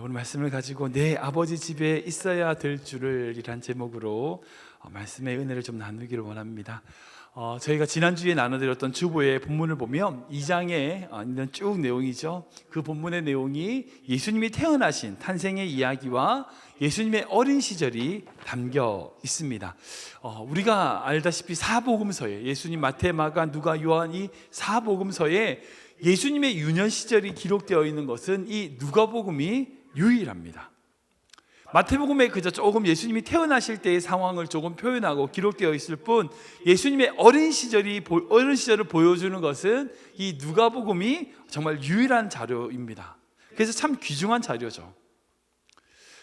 오늘 말씀을 가지고 내 아버지 집에 있어야 될 줄을 이란 제목으로 말씀의 은혜를 좀 나누기를 원합니다. 저희가 지난주에 나눠드렸던 주보의 본문을 보면 2장에 있는 쭉 내용이죠. 그 본문의 내용이 예수님이 태어나신 탄생의 이야기와 예수님의 어린 시절이 담겨 있습니다. 우리가 알다시피 사복음서에 예수님 마태, 마가, 누가, 요한 이 사복음서에 예수님의 유년 시절이 기록되어 있는 것은 이 누가복음이 유일합니다. 마태복음에 그저 조금 예수님이 태어나실 때의 상황을 조금 표현하고 기록되어 있을 뿐 예수님의 어린 시절을 보여주는 것은 이 누가복음이 정말 유일한 자료입니다. 그래서 참 귀중한 자료죠.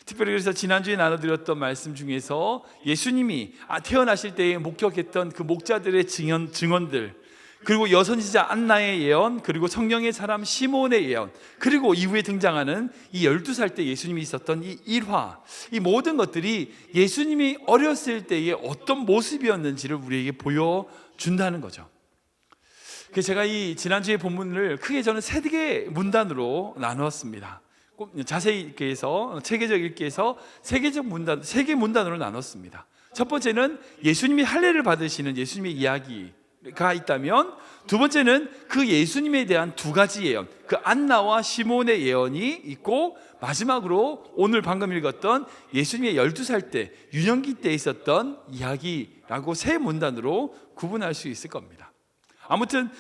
특별히 그래서 지난주에 나눠드렸던 말씀 중에서 예수님이 태어나실 때에 목격했던 그 목자들의 증언들, 그리고 여선지자 안나의 예언, 그리고 성령의 사람 시몬의 예언, 그리고 이후에 등장하는 이 12살 때 예수님이 있었던 이 일화, 이 모든 것들이 예수님이 어렸을 때의 어떤 모습이었는지를 우리에게 보여준다는 거죠. 그래서 제가 이 지난주의 본문을 크게 저는 세 개의 문단으로 나누었습니다. 자세히 읽기 위해서, 체계적 읽기 위해서 세 개 문단으로 나눴습니다. 첫 번째는 예수님이 할례를 받으시는 예수님의 이야기가 있다면, 두 번째는 그 예수님에 대한 두 가지 예언, 그 안나와 시몬의 예언이 있고, 마지막으로 오늘 방금 읽었던 예수님의 12살 때 유년기 때 있었던 이야기라고 세 문단으로 구분할 수 있을 겁니다. 아무튼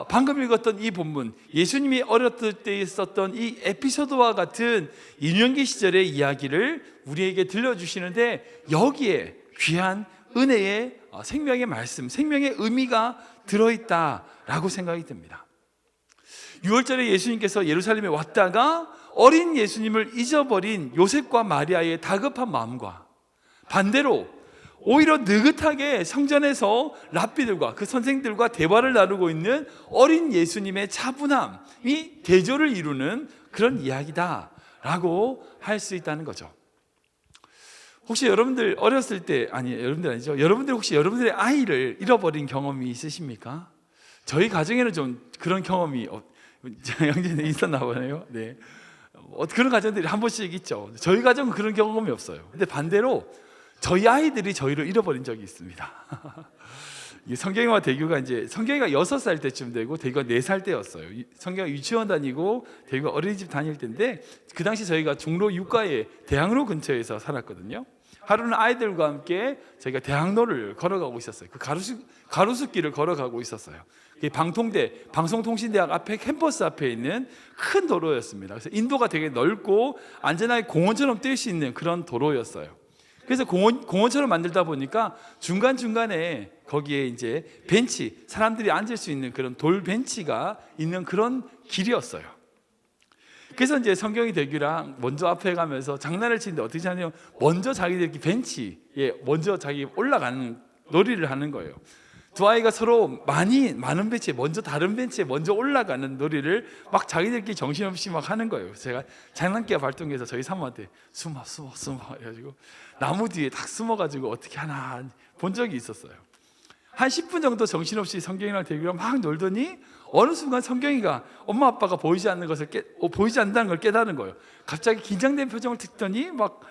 방금 읽었던 이 본문, 예수님이 어렸을 때 있었던 이 에피소드와 같은 유년기 시절의 이야기를 우리에게 들려주시는데, 여기에 귀한 은혜의 생명의 말씀, 생명의 의미가 들어있다라고 생각이 듭니다. 6월절에 예수님께서 예루살렘에 왔다가 어린 예수님을 잊어버린 요셉과 마리아의 다급한 마음과 반대로 오히려 느긋하게 성전에서 랍비들과 그 선생들과 대화를 나누고 있는 어린 예수님의 차분함이 대조를 이루는 그런 이야기다라고 할 수 있다는 거죠. 혹시 여러분들 어렸을 때, 여러분들 혹시 여러분들의 아이를 잃어버린 경험이 있으십니까? 저희 가정에는 좀 그런 경험이 영진이 있었나 보네요. 네. 그런 가정들이 한 번씩 있죠. 저희 가정은 그런 경험이 없어요. 근데 반대로 저희 아이들이 저희를 잃어버린 적이 있습니다. 성경이와 대규가 성경이가 6살 때쯤 되고 대규가 4살 때였어요. 성경이 유치원 다니고 대규가 어린이집 다닐 때인데, 그 당시 저희가 종로 육가의 대학로 근처에서 살았거든요. 하루는 아이들과 함께 저희가 대학로를 걸어가고 있었어요. 그 가로수길을 걸어가고 있었어요. 방송통신대학 앞에 캠퍼스 앞에 있는 큰 도로였습니다. 그래서 인도가 되게 넓고 안전하게 공원처럼 뛸 수 있는 그런 도로였어요. 그래서 공원처럼 만들다 보니까 중간중간에 거기에 이제 벤치, 사람들이 앉을 수 있는 그런 돌 벤치가 있는 그런 길이었어요. 그래서 이제 성경이 대규랑 먼저 앞에 가면서 장난을 치는데 어떻게 하냐면, 먼저 자기들끼리 벤치에 먼저 자기 올라가는 놀이를 하는 거예요. 두 아이가 서로 많은 벤치에 다른 벤치에 먼저 올라가는 놀이를 막 자기들끼리 정신없이 막 하는 거예요. 그래서 제가 장난기가 발동해서 저희 사모한테 숨어 해가지고 나무 뒤에 딱 숨어가지고 어떻게 하나 본 적이 있었어요. 한 10분 정도 정신없이 성경이랑 대규랑 막 놀더니 어느 순간 성경이가 엄마 아빠가 보이지 않는다는 걸 깨달은 거예요. 갑자기 긴장된 표정을 듣더니 막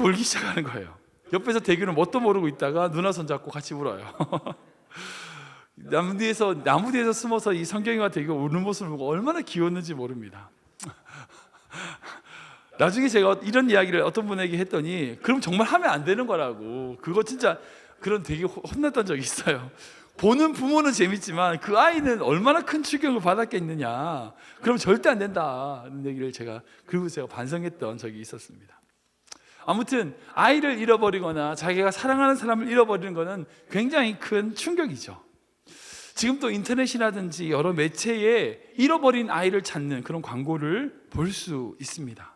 울기 시작하는 거예요. 옆에서 대규는 뭣도 모르고 있다가 누나 손잡고 같이 울어요. 나무 뒤에서 숨어서 이 성경이와 대규가 우는 모습을 보고 얼마나 귀여웠는지 모릅니다. 나중에 제가 이런 이야기를 어떤 분에게 했더니, 그럼 정말 하면 안 되는 거라고, 그거 진짜 그런 되게 혼났던 적이 있어요. 보는 부모는 재밌지만 그 아이는 얼마나 큰 충격을 받았겠느냐, 그럼 절대 안 된다는 얘기를 제가 반성했던 적이 있었습니다. 아무튼 아이를 잃어버리거나 자기가 사랑하는 사람을 잃어버리는 것은 굉장히 큰 충격이죠. 지금 또 인터넷이라든지 여러 매체에 잃어버린 아이를 찾는 그런 광고를 볼 수 있습니다.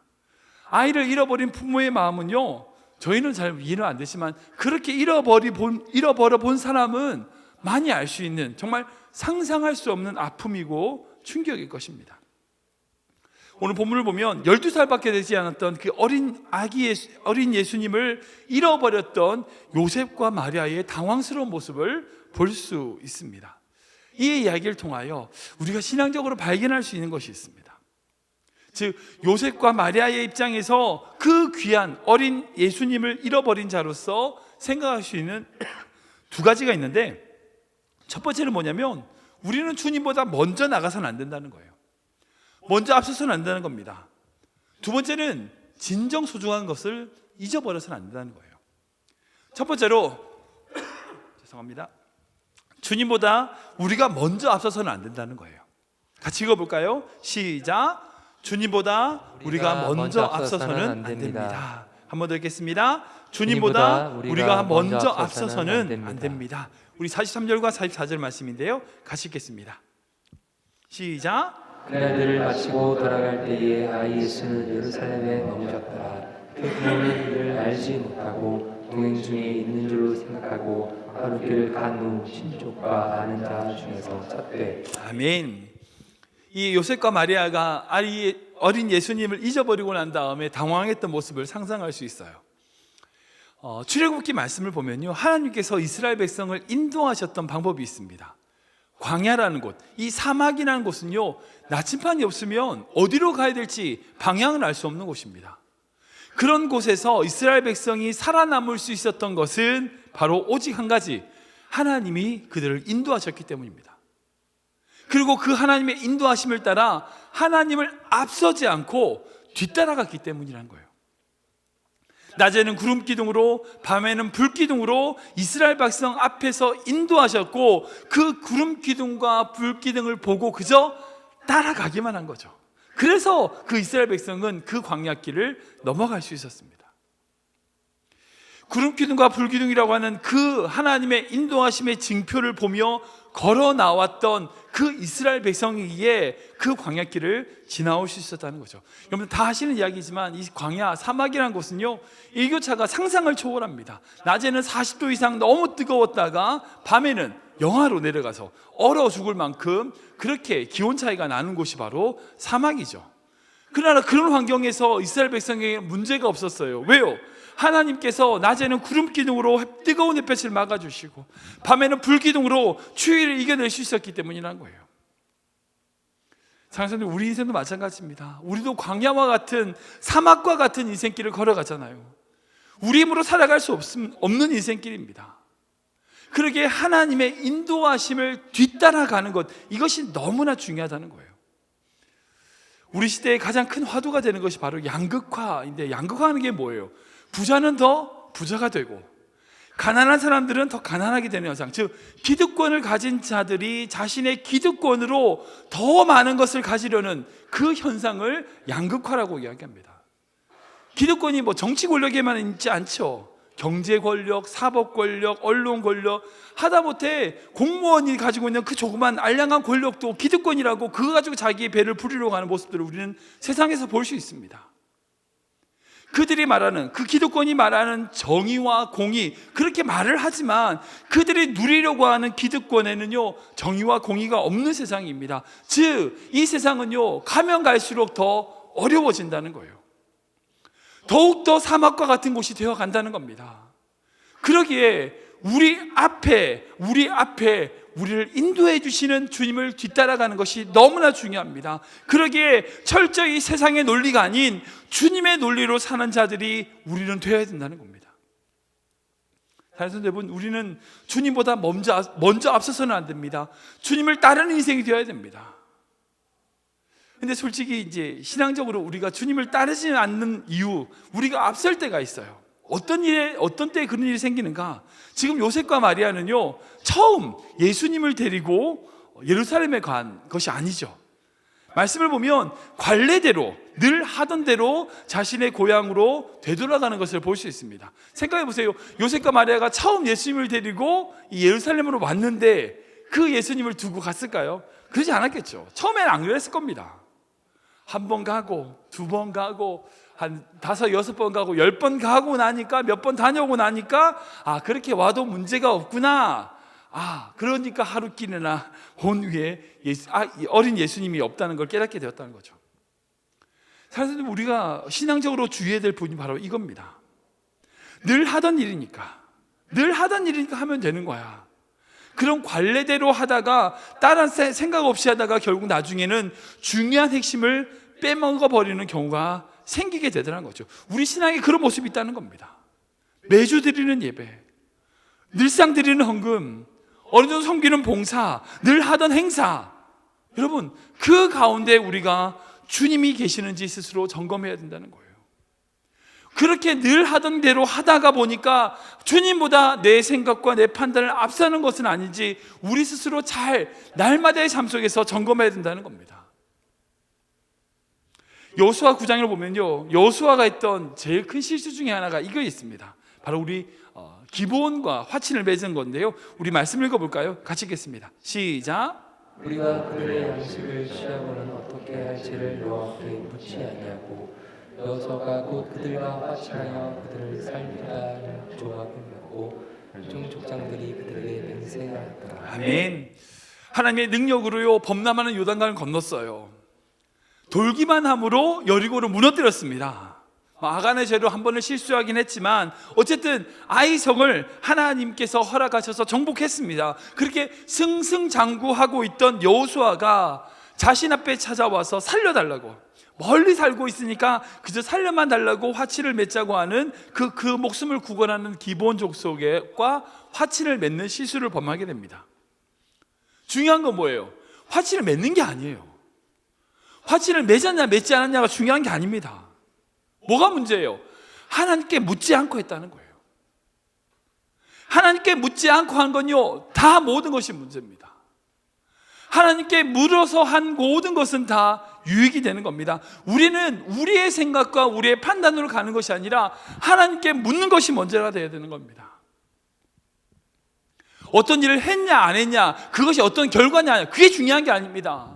아이를 잃어버린 부모의 마음은요, 저희는 잘 이해는 안 되지만 그렇게 잃어버려 본 사람은 많이 알 수 있는, 정말 상상할 수 없는 아픔이고 충격일 것입니다. 오늘 본문을 보면 12살밖에 되지 않았던 그 어린 예수님을 잃어버렸던 요셉과 마리아의 당황스러운 모습을 볼 수 있습니다. 이 이야기를 통하여 우리가 신앙적으로 발견할 수 있는 것이 있습니다. 즉 요셉과 마리아의 입장에서 그 귀한 어린 예수님을 잃어버린 자로서 생각할 수 있는 두 가지가 있는데, 첫 번째는 뭐냐면 우리는 주님보다 먼저 나가서는 안 된다는 거예요. 먼저 앞서서는 안 된다는 겁니다. 두 번째는 진정 소중한 것을 잊어버려서는 안 된다는 거예요. 첫 번째로 죄송합니다. 주님보다 우리가 먼저 앞서서는 안 된다는 거예요. 같이 읽어볼까요? 시작. 주님보다 우리가 먼저 앞서서는 안 됩니다. 한 번 더 읽겠습니다. 주님보다 우리가 먼저 앞서서는 안 됩니다. 우리 43절과 44절 말씀인데요, 같이 읽겠습니다. 시작. 그날들을 마치고 돌아갈 때에 아이 예수는 예루살렘에 머무셨더라. 그 부모는 이를 알지 못하고 동행 중에 있는 줄로 생각하고 하루길을 간 후 친족과 아는 자 중에서 찾되. 아멘. 이 요셉과 마리아가 어린 예수님을 잊어버리고 난 다음에 당황했던 모습을 상상할 수 있어요. 출애굽기 말씀을 보면요, 하나님께서 이스라엘 백성을 인도하셨던 방법이 있습니다. 광야라는 곳, 이 사막이라는 곳은요, 나침반이 없으면 어디로 가야 될지 방향을 알 수 없는 곳입니다. 그런 곳에서 이스라엘 백성이 살아남을 수 있었던 것은 바로 오직 한 가지, 하나님이 그들을 인도하셨기 때문입니다. 그리고 그 하나님의 인도하심을 따라 하나님을 앞서지 않고 뒤따라갔기 때문이라는 거예요. 낮에는 구름 기둥으로, 밤에는 불 기둥으로 이스라엘 백성 앞에서 인도하셨고, 그 구름 기둥과 불 기둥을 보고 그저 따라가기만 한 거죠. 그래서 그 이스라엘 백성은 그 광야길을 넘어갈 수 있었습니다. 구름 기둥과 불 기둥이라고 하는 그 하나님의 인도하심의 징표를 보며 걸어 나왔던 그 이스라엘 백성이기에 그 광야길을 지나올 수 있었다는 거죠. 여러분 다 하시는 이야기지만 이 광야 사막이라는 곳은요, 일교차가 상상을 초월합니다. 낮에는 40도 이상 너무 뜨거웠다가 밤에는 영하로 내려가서 얼어 죽을 만큼 그렇게 기온 차이가 나는 곳이 바로 사막이죠. 그러나 그런 환경에서 이스라엘 백성에게 문제가 없었어요. 왜요? 하나님께서 낮에는 구름 기둥으로 뜨거운 햇볕을 막아주시고 밤에는 불 기둥으로 추위를 이겨낼 수 있었기 때문이라는 거예요. 사랑하는 우리 인생도 마찬가지입니다. 우리도 광야와 같은 사막과 같은 인생길을 걸어가잖아요. 우리 힘으로 살아갈 수 없는 인생길입니다. 그러기에 하나님의 인도하심을 뒤따라가는 것, 이것이 너무나 중요하다는 거예요. 우리 시대의 가장 큰 화두가 되는 것이 바로 양극화인데, 양극화하는 게 뭐예요? 부자는 더 부자가 되고 가난한 사람들은 더 가난하게 되는 현상, 즉 기득권을 가진 자들이 자신의 기득권으로 더 많은 것을 가지려는 그 현상을 양극화라고 이야기합니다. 기득권이 뭐 정치 권력에만 있지 않죠. 경제 권력, 사법 권력, 언론 권력, 하다못해 공무원이 가지고 있는 그 조그만 알량한 권력도 기득권이라고 그거 가지고 자기의 배를 부리려고 하는 모습들을 우리는 세상에서 볼 수 있습니다. 그들이 말하는, 그 기득권이 말하는 정의와 공의, 그렇게 말을 하지만 그들이 누리려고 하는 기득권에는요, 정의와 공의가 없는 세상입니다. 즉 이 세상은요, 가면 갈수록 더 어려워진다는 거예요. 더욱더 사막과 같은 곳이 되어 간다는 겁니다. 그러기에 우리 앞에 우리를 인도해 주시는 주님을 뒤따라가는 것이 너무나 중요합니다. 그러기에 철저히 세상의 논리가 아닌 주님의 논리로 사는 자들이 우리는 되어야 된다는 겁니다. 사랑하는 여러분, 우리는 주님보다 먼저 앞서서는 안 됩니다. 주님을 따르는 인생이 되어야 됩니다. 근데 솔직히 이제 신앙적으로 우리가 주님을 따르지 않는 이유, 우리가 앞설 때가 있어요. 어떤 때에 그런 일이 생기는가? 지금 요셉과 마리아는요, 처음 예수님을 데리고 예루살렘에 간 것이 아니죠. 말씀을 보면 관례대로, 늘 하던 대로 자신의 고향으로 되돌아가는 것을 볼 수 있습니다. 생각해 보세요. 요셉과 마리아가 처음 예수님을 데리고 예루살렘으로 왔는데 그 예수님을 두고 갔을까요? 그러지 않았겠죠. 처음에는 안 그랬을 겁니다. 한 번 가고, 두 번 가고, 한 5, 6번 가고, 10번 가고 나니까, 몇 번 다녀오고 나니까, 그렇게 와도 문제가 없구나. 그러니까 하루길이나 온 위에 어린 예수님이 없다는 걸 깨닫게 되었다는 거죠. 사실 우리가 신앙적으로 주의해야 될 부분이 바로 이겁니다. 늘 하던 일이니까 하면 되는 거야. 그런 관례대로 하다가 다른 생각 없이 하다가 결국 나중에는 중요한 핵심을 빼먹어 버리는 경우가 생기게 되더라는 거죠. 우리 신앙에 그런 모습이 있다는 겁니다. 매주 드리는 예배, 늘상 드리는 헌금, 어느 정도 섬기는 봉사, 늘 하던 행사, 여러분 그 가운데 우리가 주님이 계시는지 스스로 점검해야 된다는 거예요. 그렇게 늘 하던 대로 하다가 보니까 주님보다 내 생각과 내 판단을 앞서는 것은 아닌지 우리 스스로 잘 날마다의 삶 속에서 점검해야 된다는 겁니다. 여호수아 9장을 보면요, 여호수아가 했던 제일 큰 실수 중에 하나가 이거 있습니다. 바로 우리 기브온과 화친을 맺은 건데요, 우리 말씀 읽어볼까요? 같이 읽겠습니다. 시작. 우리가 그들의 양식을 취하고는 어떻게 할지를 여호와께 묻지 아니하고 여호수아가 곧 그들과 화친하여 그들을 살리라 조합을 맺고 종족장들이 그들에게 맹세하였더라. 아멘. 하나님의 능력으로요 범람하는 요단강을 건넜어요. 돌기만 함으로 여리고를 무너뜨렸습니다. 아간의 죄로 한 번을 실수하긴 했지만 어쨌든 아이 성을 하나님께서 허락하셔서 정복했습니다. 그렇게 승승장구하고 있던 여호수아가 자신 앞에 찾아와서 살려달라고, 멀리 살고 있으니까 그저 살려만 달라고 화친을 맺자고 하는 그 목숨을 구걸하는 기브온 족속과 화친을 맺는 실수를 범하게 됩니다. 중요한 건 뭐예요? 화친을 맺는 게 아니에요. 화친을 맺었냐 맺지 않았냐가 중요한 게 아닙니다. 뭐가 문제예요? 하나님께 묻지 않고 했다는 거예요. 하나님께 묻지 않고 한 건요 다 모든 것이 문제입니다. 하나님께 물어서 한 모든 것은 다 유익이 되는 겁니다. 우리는 우리의 생각과 우리의 판단으로 가는 것이 아니라 하나님께 묻는 것이 먼저가 되어야 되는 겁니다. 어떤 일을 했냐 안 했냐, 그것이 어떤 결과냐, 그게 중요한 게 아닙니다.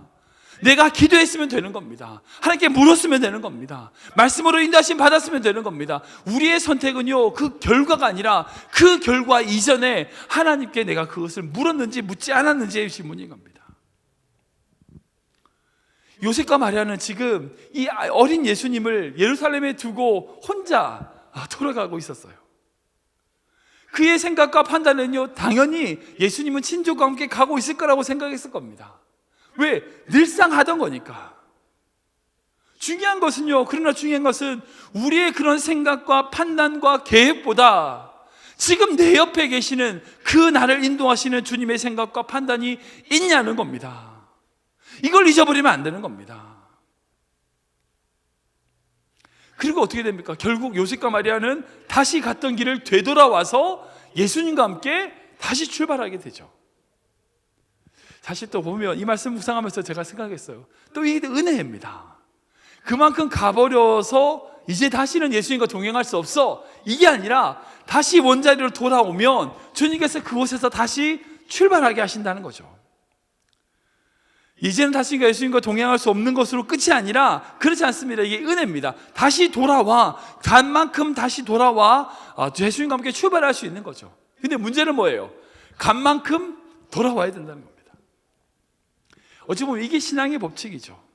내가 기도했으면 되는 겁니다. 하나님께 물었으면 되는 겁니다. 말씀으로 인도하심 받았으면 되는 겁니다. 우리의 선택은요 그 결과가 아니라 그 결과 이전에 하나님께 내가 그것을 물었는지 묻지 않았는지의 질문인 겁니다. 요셉과 마리아는 지금 이 어린 예수님을 예루살렘에 두고 혼자 돌아가고 있었어요. 그의 생각과 판단은요 당연히 예수님은 친족과 함께 가고 있을 거라고 생각했을 겁니다. 왜? 늘상 하던 거니까. 중요한 것은요, 그러나 중요한 것은 우리의 그런 생각과 판단과 계획보다 지금 내 옆에 계시는 그 나를 인도하시는 주님의 생각과 판단이 있냐는 겁니다. 이걸 잊어버리면 안 되는 겁니다. 그리고 어떻게 됩니까? 결국 요셉과 마리아는 다시 갔던 길을 되돌아와서 예수님과 함께 다시 출발하게 되죠. 사실 또 보면 이 말씀 묵상하면서 제가 생각했어요. 또 이게 은혜입니다. 그만큼 가버려서 이제 다시는 예수님과 동행할 수 없어, 이게 아니라 다시 원자리로 돌아오면 주님께서 그곳에서 다시 출발하게 하신다는 거죠. 이제는 다시 예수님과 동행할 수 없는 것으로 끝이 아니라 그렇지 않습니다. 이게 은혜입니다. 다시 돌아와, 간 만큼 다시 돌아와 예수님과 함께 출발할 수 있는 거죠. 근데 문제는 뭐예요? 간 만큼 돌아와야 된다는 겁니다. 어찌 보면 이게 신앙의 법칙이죠.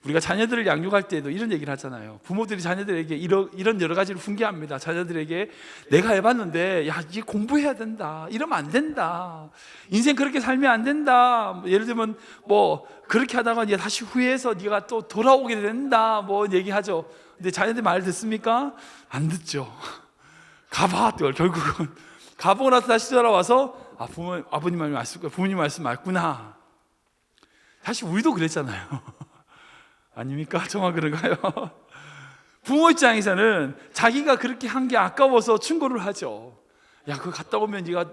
우리가 자녀들을 양육할 때도 이런 얘기를 하잖아요. 부모들이 자녀들에게 이런 여러 가지를 훈계합니다. 자녀들에게 내가 해봤는데 야 이게 공부해야 된다, 이러면 안 된다, 인생 그렇게 살면 안 된다, 예를 들면 뭐 그렇게 하다가 네가 다시 후회해서 네가 또 돌아오게 된다, 뭐 얘기하죠. 근데 자녀들 말 듣습니까? 안 듣죠. 가봐. 또 결국은 가보고 나서 다시 돌아와서 아버님 말씀 맞을 거야, 부모님 말씀 맞구나. 사실 우리도 그랬잖아요. 아닙니까? 정말 그런가요? 부모 입장에서는 자기가 그렇게 한 게 아까워서 충고를 하죠. 야, 그거 갔다 오면 네가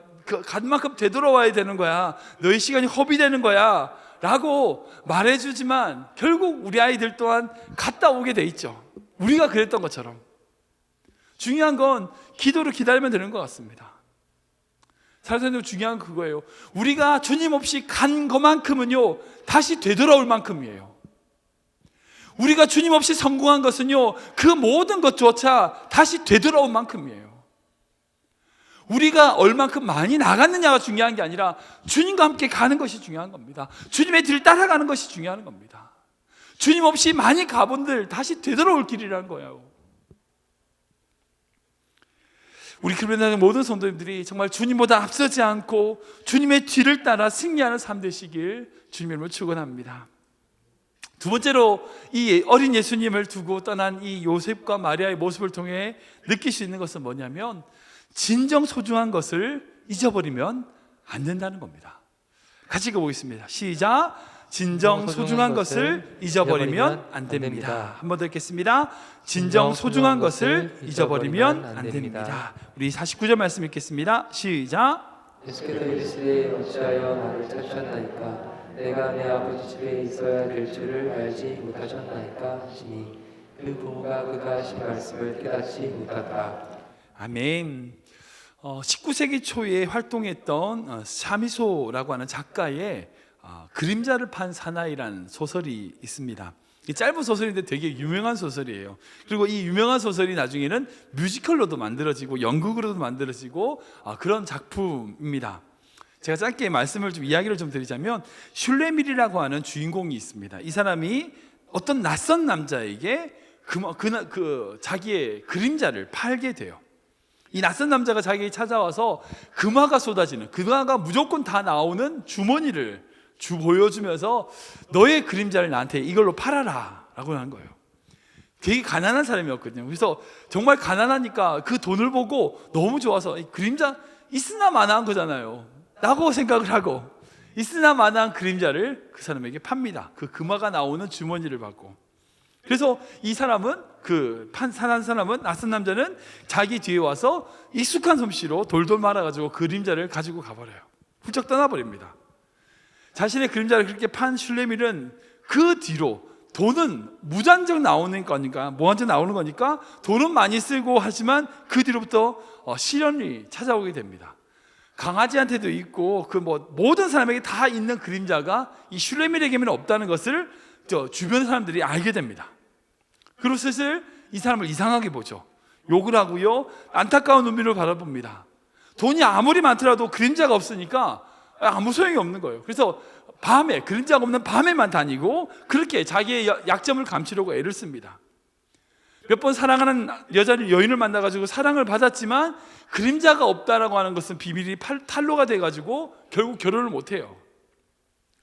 간 만큼 되돌아와야 되는 거야, 너의 시간이 허비되는 거야 라고 말해주지만 결국 우리 아이들 또한 갔다 오게 돼 있죠. 우리가 그랬던 것처럼. 중요한 건 기도로 기다리면 되는 것 같습니다. 사실은 중요한 건 그거예요. 우리가 주님 없이 간 것만큼은요 다시 되돌아올 만큼이에요. 우리가 주님 없이 성공한 것은요 그 모든 것조차 다시 되돌아온 만큼이에요. 우리가 얼만큼 많이 나갔느냐가 중요한 게 아니라 주님과 함께 가는 것이 중요한 겁니다. 주님의 뒤를 따라가는 것이 중요한 겁니다. 주님 없이 많이 가본들 다시 되돌아올 길이라는 거예요. 우리 교회의 모든 성도님들이 정말 주님보다 앞서지 않고 주님의 뒤를 따라 승리하는 삶 되시길 주님의 이름으로 축원합니다. 두 두 번째로 이 어린 예수님을 두고 떠난 이 요셉과 마리아의 모습을 통해 느낄 수 있는 것은 뭐냐면 진정 소중한 것을 잊어버리면 안 된다는 겁니다. 같이 읽어보겠습니다. 시작. 진정 소중한 것을 잊어버리면 안 됩니다. 한 번 더 읽겠습니다. 진정 소중한 것을 잊어버리면 안 됩니다. 우리 49절 말씀 읽겠습니다. 시작. 예수께서 이르시되 어찌하여 나를 찾으셨나이까 내가 내 아버지 집에 있어야 될 줄을 알지 못하셨나이까 하시니 그 부모가 그가 하신 말씀을 깨닫지 못하더라. 아멘. 19세기 초에 활동했던 샤미소라고 하는 작가의 그림자를 판 사나이라는 소설이 있습니다. 이 짧은 소설인데 되게 유명한 소설이에요. 그리고 이 유명한 소설이 나중에는 뮤지컬로도 만들어지고 연극으로도 만들어지고 그런 작품입니다. 제가 짧게 말씀을 좀 이야기를 좀 드리자면 슐레밀이라고 하는 주인공이 있습니다. 이 사람이 어떤 낯선 남자에게 자기의 그림자를 팔게 돼요. 이 낯선 남자가 자기에게 찾아와서 금화가 쏟아지는, 금화가 무조건 다 나오는 주머니를 보여주면서 너의 그림자를 나한테 이걸로 팔아라 라고 하는 거예요. 되게 가난한 사람이었거든요. 그래서 정말 가난하니까 그 돈을 보고 너무 좋아서 그림자 있으나 마나한 거잖아요 라고 생각을 하고 있으나 마나한 그림자를 그 사람에게 팝니다. 그 금화가 나오는 주머니를 받고. 그래서 이 사람은 사는 사람은, 낯선 남자는 자기 뒤에 와서 익숙한 솜씨로 돌돌 말아가지고 그림자를 가지고 가버려요. 훌쩍 떠나버립니다. 자신의 그림자를 그렇게 판 슐레밀은 그 뒤로 돈은 무한정 나오는 거니까 돈은 많이 쓰고 하지만 그 뒤로부터 시련이 찾아오게 됩니다. 강아지한테도 있고 모든 사람에게 다 있는 그림자가 이 슐레밀에게는 없다는 것을 주변 사람들이 알게 됩니다. 그리고 슬슬 이 사람을 이상하게 보죠. 욕을 하고요, 안타까운 눈빛으로 바라봅니다. 돈이 아무리 많더라도 그림자가 없으니까 아무 소용이 없는 거예요. 그래서 밤에, 그림자가 없는 밤에만 다니고 그렇게 자기의 약점을 감추려고 애를 씁니다. 몇 번 사랑하는 여인을 만나가지고 사랑을 받았지만 그림자가 없다라고 하는 것은 비밀이 탄로가 돼가지고 결국 결혼을 못해요.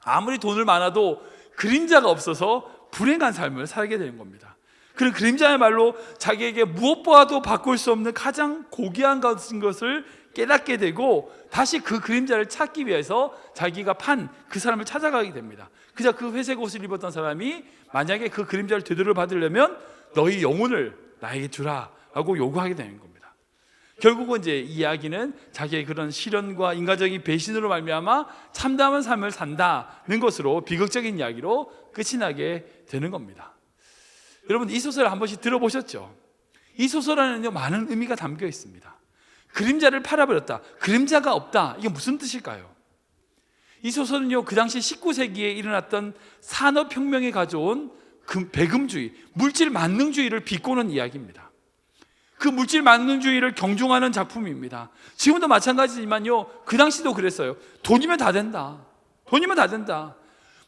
아무리 돈을 많아도 그림자가 없어서 불행한 삶을 살게 되는 겁니다. 그 그림자야말로 자기에게 무엇보다도 바꿀 수 없는 가장 고귀한 것을 깨닫게 되고 다시 그 그림자를 찾기 위해서 자기가 판 그 사람을 찾아가게 됩니다. 그저 그 회색 옷을 입었던 사람이 만약에 그 그림자를 되돌려 받으려면 너희 영혼을 나에게 주라 라고 요구하게 되는 겁니다. 결국은 이제 이 이야기는 자기의 그런 시련과 인간적인 배신으로 말미암아 참담한 삶을 산다는 것으로 비극적인 이야기로 끝이 나게 되는 겁니다. 여러분, 이 소설을 한 번씩 들어보셨죠? 이 소설 안에는요 많은 의미가 담겨 있습니다. 그림자를 팔아버렸다, 그림자가 없다, 이게 무슨 뜻일까요? 이 소설은요 그 당시 19세기에 일어났던 산업혁명이 가져온 배금주의, 물질 만능주의를 비꼬는 이야기입니다. 그 물질 만능주의를 경중하는 작품입니다. 지금도 마찬가지지만요 그 당시도 그랬어요. 돈이면 다 된다, 돈이면 다 된다.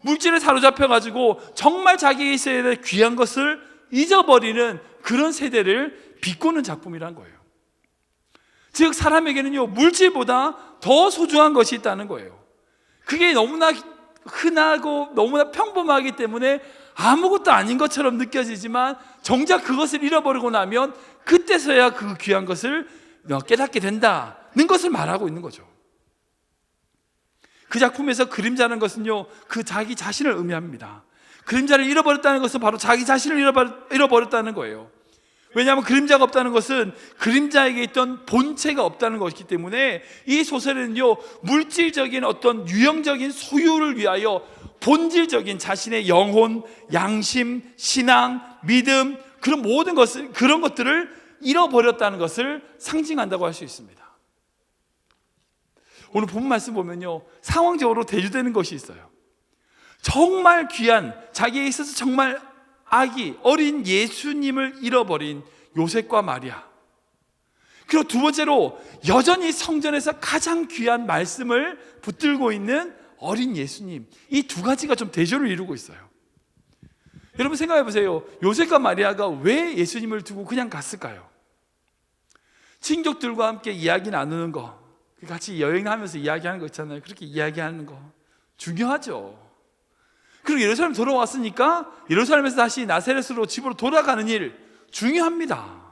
물질에 사로잡혀가지고 정말 자기에게 있어야 될 귀한 것을 잊어버리는 그런 세대를 비꼬는 작품이란 거예요. 즉 사람에게는요 물질보다 더 소중한 것이 있다는 거예요. 그게 너무나 흔하고 너무나 평범하기 때문에 아무것도 아닌 것처럼 느껴지지만 정작 그것을 잃어버리고 나면 그때서야 그 귀한 것을 깨닫게 된다는 것을 말하고 있는 거죠. 그 작품에서 그림자는 것은요 그 자기 자신을 의미합니다. 그림자를 잃어버렸다는 것은 바로 자기 자신을 잃어버렸다는 거예요. 왜냐하면 그림자가 없다는 것은 그림자에게 있던 본체가 없다는 것이기 때문에 이 소설에는요 물질적인 어떤 유형적인 소유를 위하여 본질적인 자신의 영혼, 양심, 신앙, 믿음, 그런 모든 것을, 그런 것들을 잃어버렸다는 것을 상징한다고 할 수 있습니다. 오늘 본 말씀 보면요 상황적으로 대조되는 것이 있어요. 정말 귀한, 자기에 있어서 정말 아기, 어린 예수님을 잃어버린 요셉과 마리아, 그리고 두 번째로 여전히 성전에서 가장 귀한 말씀을 붙들고 있는 어린 예수님, 이 두 가지가 좀 대조를 이루고 있어요. 여러분 생각해 보세요. 요셉과 마리아가 왜 예수님을 두고 그냥 갔을까요? 친족들과 함께 이야기 나누는 거, 같이 여행하면서 이야기하는 거 있잖아요. 그렇게 이야기하는 거 중요하죠. 그리고 예루살렘 돌아왔으니까 예루살렘에서 다시 나사렛으로 집으로 돌아가는 일 중요합니다.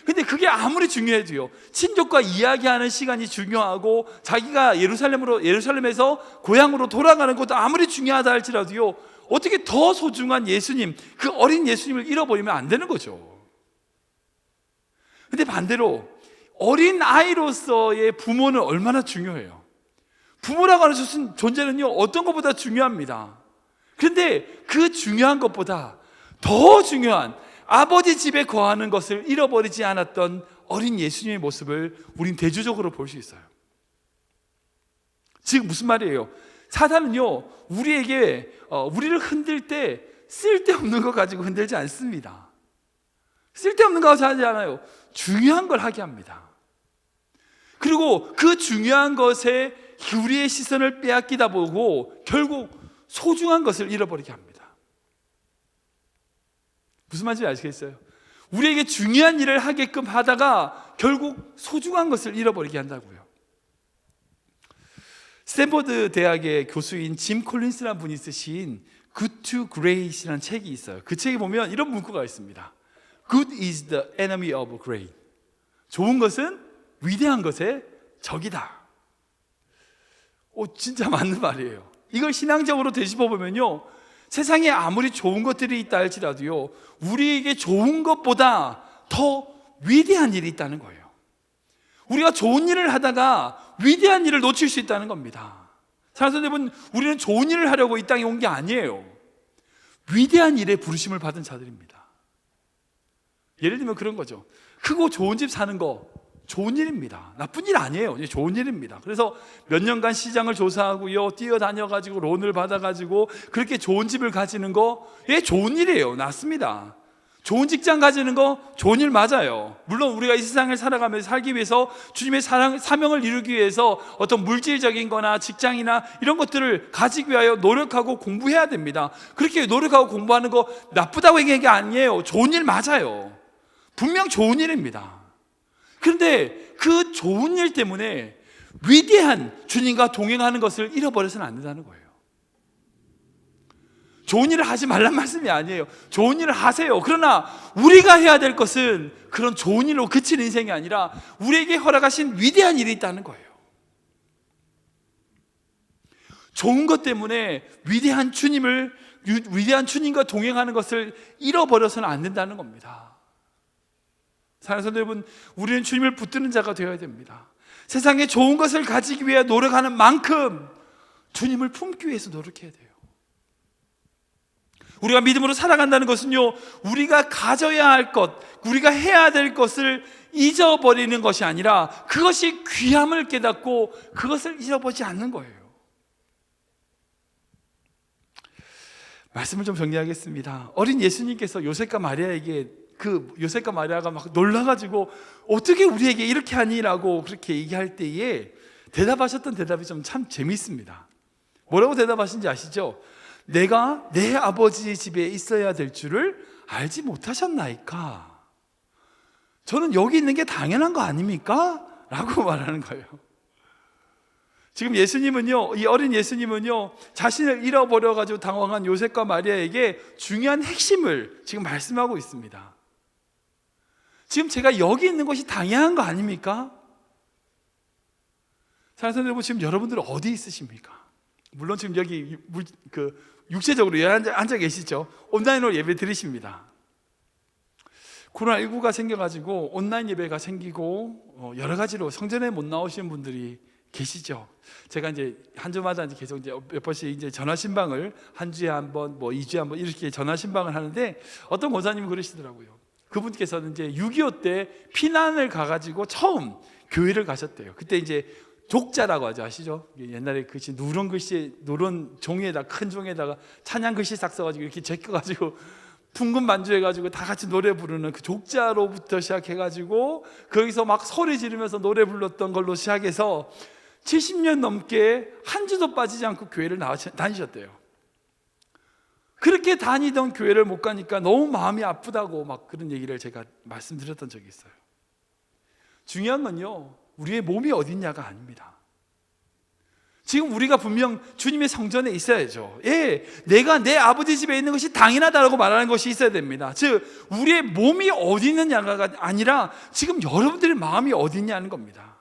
근데 그게 아무리 중요해도요, 친족과 이야기하는 시간이 중요하고 자기가 예루살렘에서 고향으로 돌아가는 것도 아무리 중요하다 할지라도요, 어떻게 더 소중한 예수님, 그 어린 예수님을 잃어버리면 안 되는 거죠. 근데 반대로 어린 아이로서의 부모는 얼마나 중요해요. 부모라고 하는 존재는요, 어떤 것보다 중요합니다. 그런데 그 중요한 것보다 더 중요한 아버지 집에 거하는 것을 잃어버리지 않았던 어린 예수님의 모습을 우린 대조적으로 볼 수 있어요. 즉 무슨 말이에요? 사단은요, 우리를 흔들 때 쓸데없는 거 가지고 흔들지 않습니다. 쓸데없는 거 가지고 하지 않아요. 중요한 걸 하게 합니다. 그리고 그 중요한 것에 우리의 시선을 빼앗기다 보고 결국 소중한 것을 잃어버리게 합니다. 무슨 말인지 아시겠어요? 우리에게 중요한 일을 하게끔 하다가 결국 소중한 것을 잃어버리게 한다고요. 스탠퍼드 대학의 교수인 짐 콜린스라는 분이 쓰신 Good to Great이라는 책이 있어요. 그 책에 보면 이런 문구가 있습니다. Good is the enemy of great. 좋은 것은 위대한 것의 적이다. 진짜 맞는 말이에요. 이걸 신앙적으로 되짚어보면요, 세상에 아무리 좋은 것들이 있다 할지라도요, 우리에게 좋은 것보다 더 위대한 일이 있다는 거예요. 우리가 좋은 일을 하다가 위대한 일을 놓칠 수 있다는 겁니다. 사랑하는 여러분, 우리는 좋은 일을 하려고 이 땅에 온 게 아니에요. 위대한 일에 부르심을 받은 자들입니다. 예를 들면 그런 거죠. 크고 좋은 집 사는 거 좋은 일입니다. 나쁜 일 아니에요. 좋은 일입니다. 그래서 몇 년간 시장을 조사하고요, 뛰어다녀가지고 론을 받아가지고 그렇게 좋은 집을 가지는 거, 좋은 일이에요. 낫습니다. 좋은 직장 가지는 거 좋은 일 맞아요. 물론 우리가 이 세상을 살아가면서 살기 위해서 주님의 사명을 이루기 위해서 어떤 물질적인 거나 직장이나 이런 것들을 가지기 위하여 노력하고 공부해야 됩니다. 그렇게 노력하고 공부하는 거 나쁘다고 얘기하는 게 아니에요. 좋은 일 맞아요. 분명 좋은 일입니다. 그런데 그 좋은 일 때문에 위대한 주님과 동행하는 것을 잃어버려서는 안 된다는 거예요. 좋은 일을 하지 말란 말씀이 아니에요. 좋은 일을 하세요. 그러나 우리가 해야 될 것은 그런 좋은 일로 그친 인생이 아니라 우리에게 허락하신 위대한 일이 있다는 거예요. 좋은 것 때문에 위대한 주님과 동행하는 것을 잃어버려서는 안 된다는 겁니다. 사랑하는 성도 여러분, 우리는 주님을 붙드는 자가 되어야 됩니다. 세상에 좋은 것을 가지기 위해 노력하는 만큼 주님을 품기 위해서 노력해야 돼요. 우리가 믿음으로 살아간다는 것은요, 우리가 가져야 할 것, 우리가 해야 될 것을 잊어버리는 것이 아니라 그것이 귀함을 깨닫고 그것을 잃어버리지 않는 거예요. 말씀을 좀 정리하겠습니다. 어린 예수님께서 요셉과 마리아에게 요셉과 마리아가 막 놀라가지고 어떻게 우리에게 이렇게 하니라고 그렇게 얘기할 때에 대답하셨던 대답이 좀 참 재미있습니다. 뭐라고 대답하신지 아시죠? 내가 내 아버지 집에 있어야 될 줄을 알지 못하셨나이까? 저는 여기 있는 게 당연한 거 아닙니까? 라고 말하는 거예요. 지금 예수님은요, 이 어린 예수님은요, 자신을 잃어버려가지고 당황한 요셉과 마리아에게 중요한 핵심을 지금 말씀하고 있습니다. 지금 제가 여기 있는 것이 당연한 거 아닙니까? 사랑하는 여러분, 지금 여러분들은 어디 있으십니까? 물론 지금 여기 육체적으로 앉아 계시죠. 온라인으로 예배 드리십니다. 코로나19가 생겨가지고 온라인 예배가 생기고 여러 가지로 성전에 못 나오시는 분들이 계시죠. 제가 이제 한 주마다 계속 이제 몇 번씩 이제 전화 신방을 한 주에 한 번, 뭐 2주에 한 번 이렇게 전화 신방을 하는데 어떤 권사님이 그러시더라고요. 그분께서는 이제 6.25 때 피난을 가가지고 처음 교회를 가셨대요. 그때 이제 족자라고 하죠. 아시죠? 옛날에 글씨 누런 종이에다 큰 종이에다가 찬양 글씨 싹 써가지고 이렇게 제껴가지고 풍금 반주해가지고 다 같이 노래 부르는 그 족자로부터 시작해가지고 거기서 막 소리 지르면서 노래 불렀던 걸로 시작해서 70년 넘게 한 주도 빠지지 않고 교회를 다니셨대요. 그렇게 다니던 교회를 못 가니까 너무 마음이 아프다고 막 그런 얘기를 제가 말씀드렸던 적이 있어요. 중요한 건요, 우리의 몸이 어딨냐가 아닙니다. 지금 우리가 분명 주님의 성전에 있어야죠. 예, 내가 내 아버지 집에 있는 것이 당연하다라고 말하는 것이 있어야 됩니다. 즉 우리의 몸이 어디 있느냐가 아니라 지금 여러분들의 마음이 어디 있냐는 겁니다.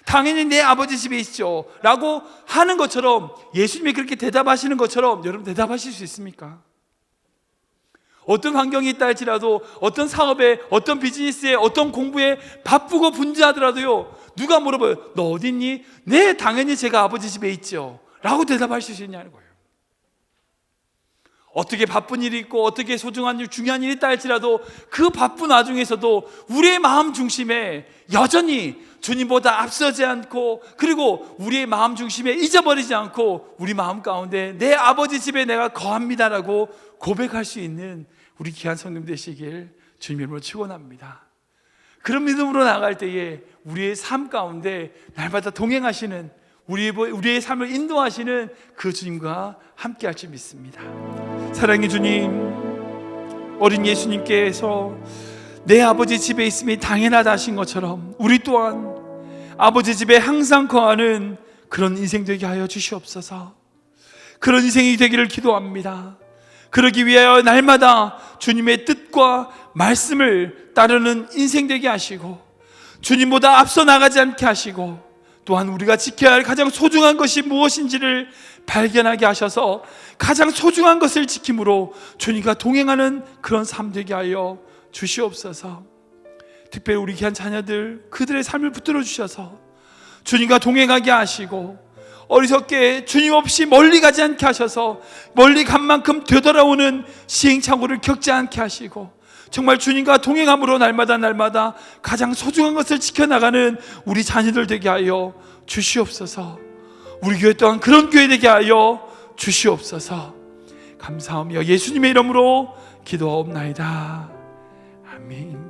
당연히 내 아버지 집에 있죠 라고 하는 것처럼, 예수님이 그렇게 대답하시는 것처럼 여러분 대답하실 수 있습니까? 어떤 환경이 있다 할지라도, 어떤 사업에, 어떤 비즈니스에, 어떤 공부에 바쁘고 분주하더라도요, 누가 물어봐요. 너 어디 있니? 네, 당연히 제가 아버지 집에 있죠 라고 대답하실 수 있냐는 거예요. 어떻게 바쁜 일이 있고 어떻게 소중한 일, 중요한 일이 있다 할지라도 그 바쁜 와중에서도 우리의 마음 중심에 여전히 주님보다 앞서지 않고, 그리고 우리의 마음 중심에 잊어버리지 않고 우리 마음 가운데 내 아버지 집에 내가 거합니다라고 고백할 수 있는 우리 귀한 성님 되시길 주님 이름으로 축원합니다. 그런 믿음으로 나갈 때에 우리의 삶 가운데 날마다 동행하시는, 우리의 삶을 인도하시는 그 주님과 함께 할 줄 믿습니다. 사랑의 주님, 어린 예수님께서 내 아버지 집에 있음이 당연하다 하신 것처럼 우리 또한 아버지 집에 항상 거하는 그런 인생 되게 하여 주시옵소서. 그런 인생이 되기를 기도합니다. 그러기 위하여 날마다 주님의 뜻과 말씀을 따르는 인생 되게 하시고, 주님보다 앞서 나가지 않게 하시고, 또한 우리가 지켜야 할 가장 소중한 것이 무엇인지를 발견하게 하셔서 가장 소중한 것을 지킴으로 주님과 동행하는 그런 삶 되게 하여 주시옵소서. 특별히 우리 귀한 자녀들, 그들의 삶을 붙들어 주셔서 주님과 동행하게 하시고, 어리석게 주님 없이 멀리 가지 않게 하셔서 멀리 간 만큼 되돌아오는 시행착오를 겪지 않게 하시고, 정말 주님과 동행함으로 날마다 가장 소중한 것을 지켜나가는 우리 자녀들 되게 하여 주시옵소서. 우리 교회 또한 그런 교회 되게 하여 주시옵소서. 감사하며 예수님의 이름으로 기도하옵나이다. 아멘.